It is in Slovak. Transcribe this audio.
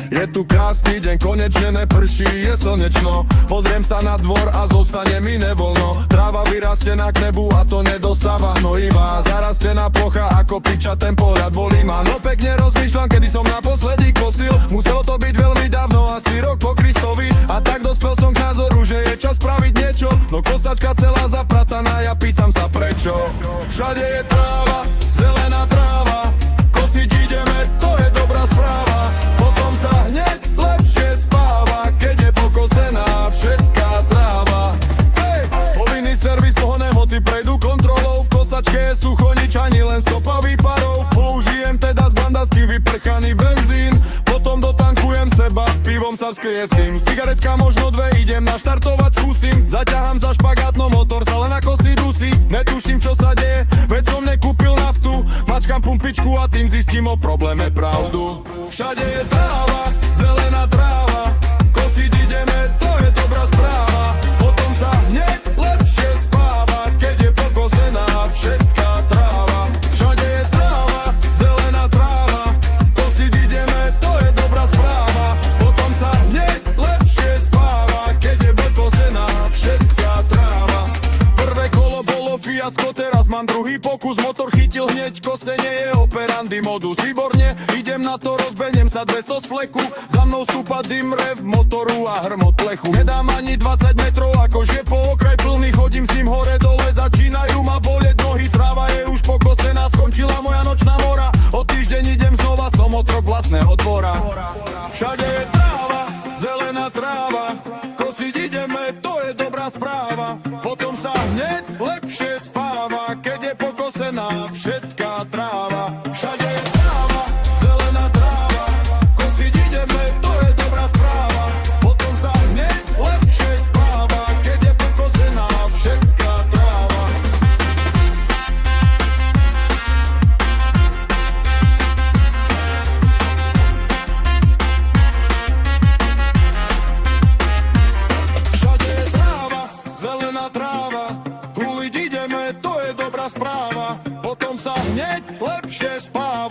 Je tu krásny deň, konečne neprší, je slnečno. Pozriem sa na dvor a zostane mi nevoľno. Tráva vyrastená k nebu a to nedostáva hnojivá. Zarastená plocha ako piča, ten pohľad bolí ma. No pekne rozmýšľam, kedy som naposledy kosil. Muselo to byť veľmi dávno, asi rok po Kristovi. A tak dospel som k názoru, že je čas spraviť niečo. No kosačka celá zaprataná, ja pýtam sa prečo. Všade je tráva, zelená tráva. Kosiť ideme, to je dobrá správa. Potom sa hneď lepšie spáva, keď je pokosená všetká tráva. Hej! Povinný servis pohonné hmoty prejdú kontrolou. V kosačke je sucho, nič ani len stopa výparov. Použijem teda z bandasky vyprchaný benzín. Potom dotankujem seba, pivom sa vzkriesím. Cigaretka možno dve, idem naštartovať, skúsim. Zaťahám za špagát, no motor sa len ako si dusí. Netuším čo sa deje, veď som nekúpil naftu. Mačkam pumpičku a tým zistím o probléme pravdu. Všade je tráva, zelená tráva. Kosiť ideme, to je dobrá správa. Potom sa hneď lepšie spáva, keď je pokosená všetká tráva. Všade je tráva, zelená tráva. Kosiť ideme, to je dobrá správa. Potom sa hneď lepšie spáva, keď je pokosená všetká tráva. Prvé kolo bolo fiasko, teraz mám druhý pokus. Motor chytil hneď, kosenie je operandy modus. Výborne, idem na to, rozbehnem sa 200 z fleku. Za mnou stúpa dym, rev motoru a hrmot plechu. Nedám ani 20 metrov, akože po okraj plný. Chodím s ním hore dole, začínajú ma bolieť nohy. Tráva je už pokosená, skončila moja nočná mora. O týždeň idem znova, som otrok vlastného dvora. Všade je tráva, zelená tráva. Kosiť ideme, to je dobrá správa. Potom sa hneď lepšie spáva, keď je pokosená všetká tráva. Všade je tráva, zelená tráva. Kosiť ideme, to je dobrá správa. Potom sa hneď lepšie spáva, keď je pokosená všetká tráva. Všade je tráva, zelená tráva. Huliť ideme, to je dobrá správa. Potom sa hneď lepšie spáva.